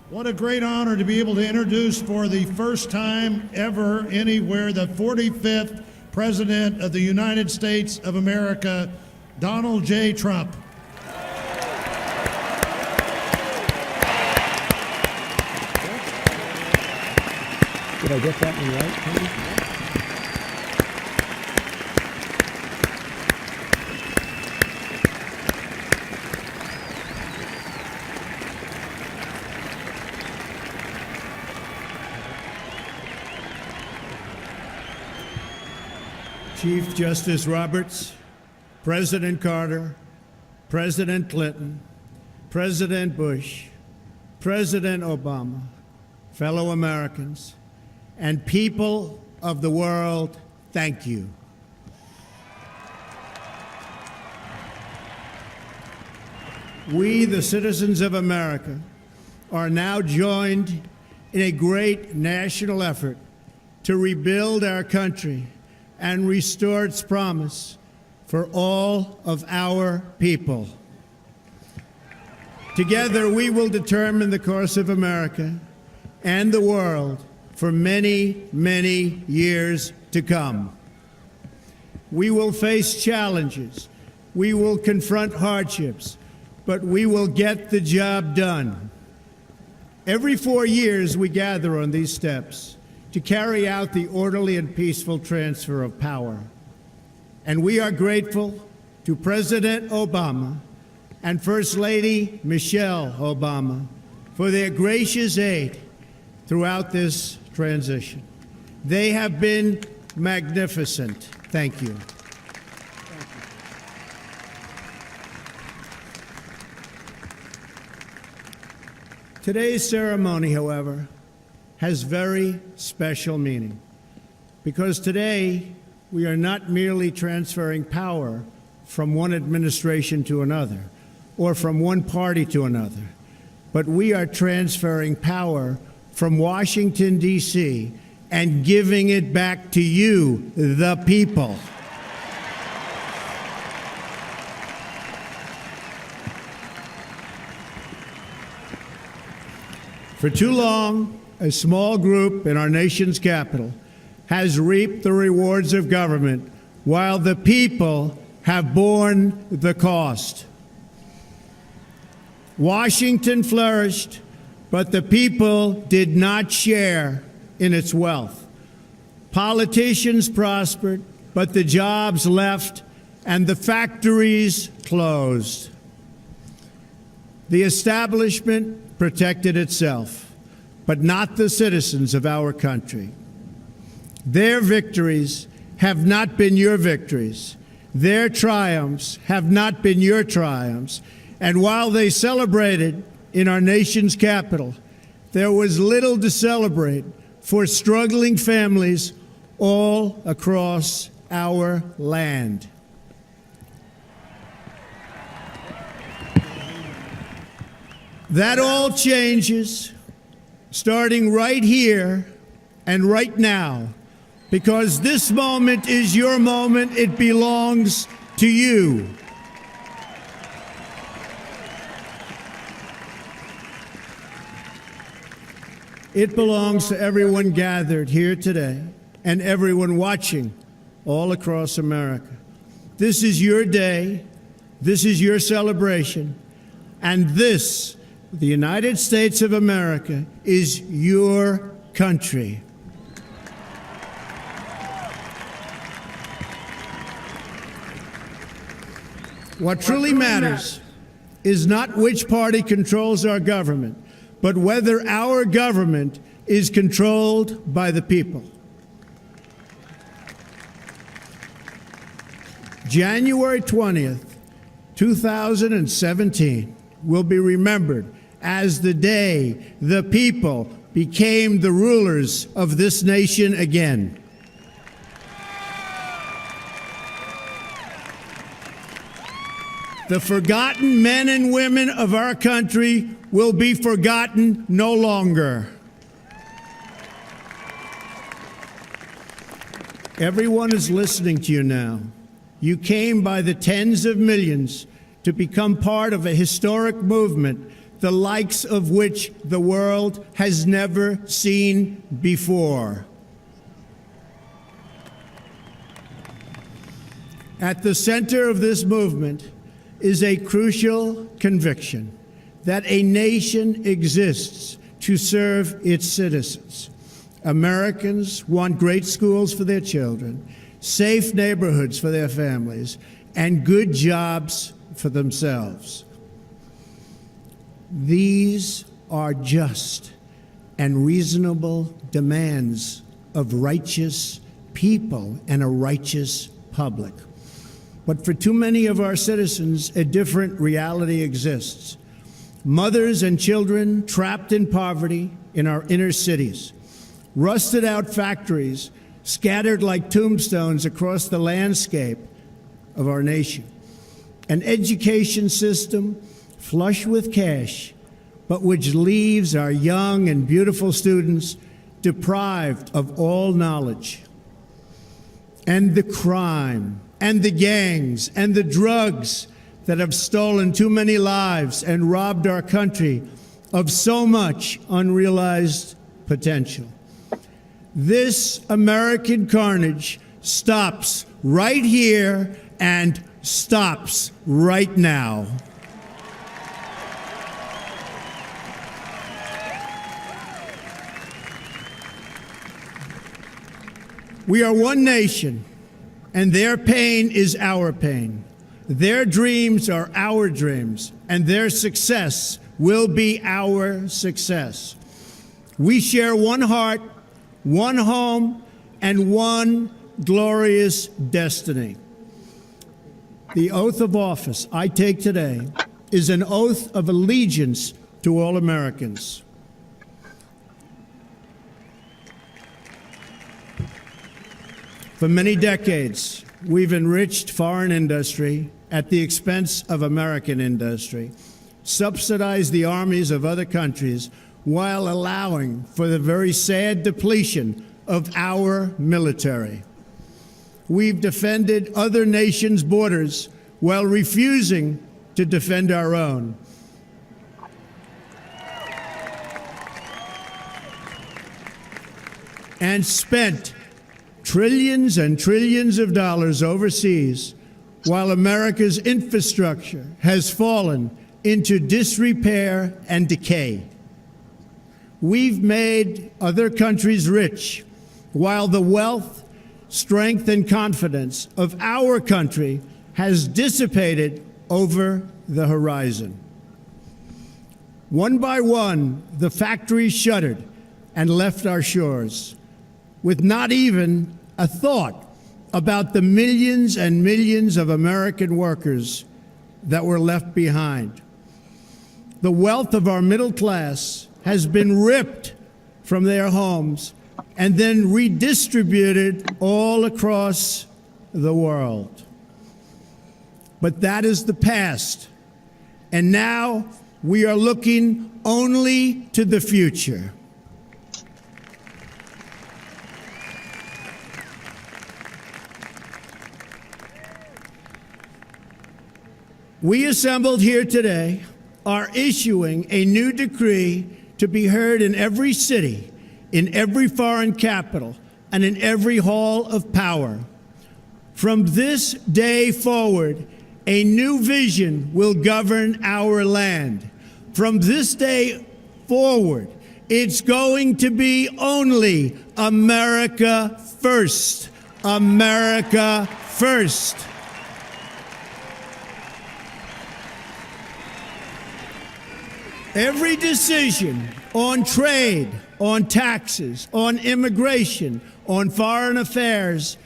What a great honor to be able to introduce for the first time ever anywhere the 45th President of the United States of America, Donald J. Trump. Did I get that one right, Tony? Chief Justice Roberts, President Carter, President Clinton, President Bush, President Obama, fellow Americans, and people of the world, thank you. We, the citizens of America, are now joined in a great national effort to rebuild our country and restore its promise for all of our people. Together, we will determine the course of America and the world for many, many years to come. We will face challenges. We will confront hardships, but we will get the job done. Every 4 years, we gather on these steps to carry out the orderly and peaceful transfer of power. And we are grateful to President Obama and First Lady Michelle Obama for their gracious aid throughout this transition. They have been magnificent. Thank you. Today's ceremony, however, has very special meaning, because today we are not merely transferring power from one administration to another or from one party to another, but we are transferring power from Washington, D.C., and giving it back to you, the people. For too long, a small group in our nation's capital has reaped the rewards of government while the people have borne the cost. Washington flourished, but the people did not share in its wealth. Politicians prospered, but the jobs left and the factories closed. The establishment protected itself, but not the citizens of our country. Their victories have not been your victories. Their triumphs have not been your triumphs. And while they celebrated in our nation's capital, there was little to celebrate for struggling families all across our land. That all changes starting right here and right now, because this moment is your moment. It belongs to you. It belongs to everyone gathered here today and everyone watching all across America. This is your day. This is your celebration. And this, the United States of America, is your country. What truly matters is not which party controls our government, but whether our government is controlled by the people. January 20th, 2017 will be remembered as the day the people became the rulers of this nation again. The forgotten men and women of our country will be forgotten no longer. Everyone is listening to you now. You came by the tens of millions to become part of a historic movement, the likes of which the world has never seen before. At the center of this movement is a crucial conviction that a nation exists to serve its citizens. Americans want great schools for their children, safe neighborhoods for their families, and good jobs for themselves. These are just and reasonable demands of righteous people and a righteous public. But for too many of our citizens, a different reality exists. Mothers and children trapped in poverty in our inner cities, rusted out factories scattered like tombstones across the landscape of our nation, an education system flush with cash, but which leaves our young and beautiful students deprived of all knowledge. And the crime, and the gangs, and the drugs that have stolen too many lives and robbed our country of so much unrealized potential. This American carnage stops right here and stops right now. We are one nation, and their pain is our pain. Their dreams are our dreams, and their success will be our success. We share one heart, one home, and one glorious destiny. The oath of office I take today is an oath of allegiance to all Americans. For many decades, we've enriched foreign industry at the expense of American industry, subsidized the armies of other countries while allowing for the very sad depletion of our military. We've defended other nations' borders while refusing to defend our own. And spent trillions and trillions of dollars overseas while America's infrastructure has fallen into disrepair and decay. We've made other countries rich while the wealth, strength, and confidence of our country has dissipated over the horizon. One by one, the factories shuttered and left our shores, with not even a thought about the millions and millions of American workers that were left behind. The wealth of our middle class has been ripped from their homes and then redistributed all across the world. But that is the past, and now we are looking only to the future. We assembled here today are issuing a new decree to be heard in every city, in every foreign capital, and in every hall of power. From this day forward, a new vision will govern our land. From this day forward, it's going to be only America first. America first. Every decision on trade, on taxes, on immigration, on foreign affairs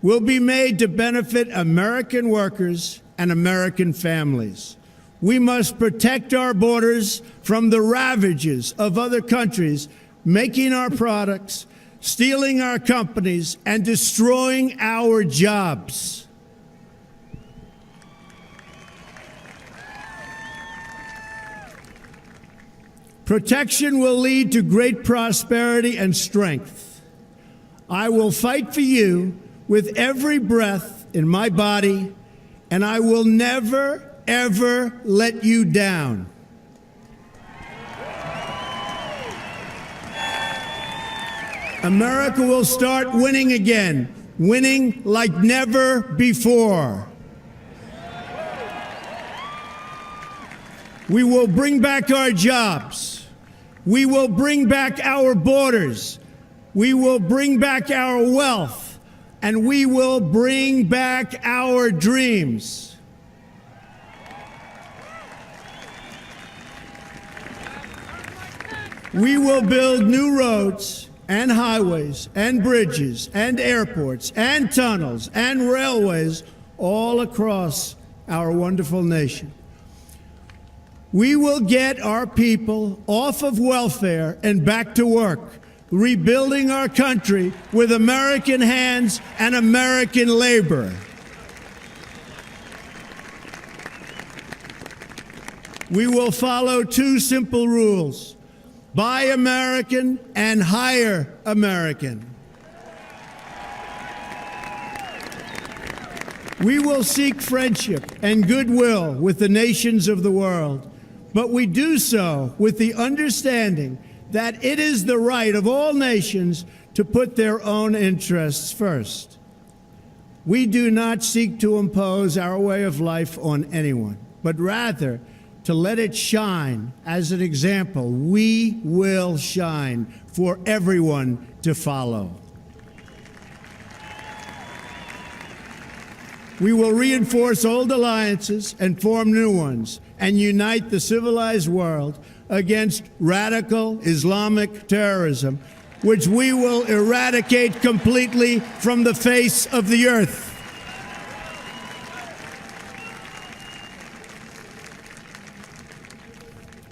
will be made to benefit American workers and American families. We must protect our borders from the ravages of other countries making our products, stealing our companies, and destroying our jobs. Protection will lead to great prosperity and strength. I will fight for you with every breath in my body, and I will never, ever let you down. America will start winning again, winning like never before. We will bring back our jobs. We will bring back our borders. We will bring back our wealth. And we will bring back our dreams. We will build new roads and highways and bridges and airports and tunnels and railways all across our wonderful nation. We will get our people off of welfare and back to work, rebuilding our country with American hands and American labor. We will follow two simple rules: buy American and hire American. We will seek friendship and goodwill with the nations of the world, but we do so with the understanding that it is the right of all nations to put their own interests first. We do not seek to impose our way of life on anyone, but rather to let it shine as an example. We will shine for everyone to follow. We will reinforce old alliances and form new ones and unite the civilized world against radical Islamic terrorism, which we will eradicate completely from the face of the earth.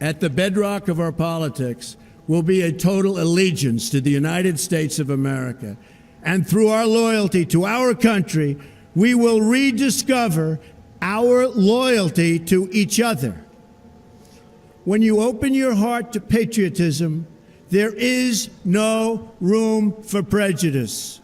At the bedrock of our politics will be a total allegiance to the United States of America. And through our loyalty to our country, we will rediscover our loyalty to each other. When you open your heart to patriotism, there is no room for prejudice.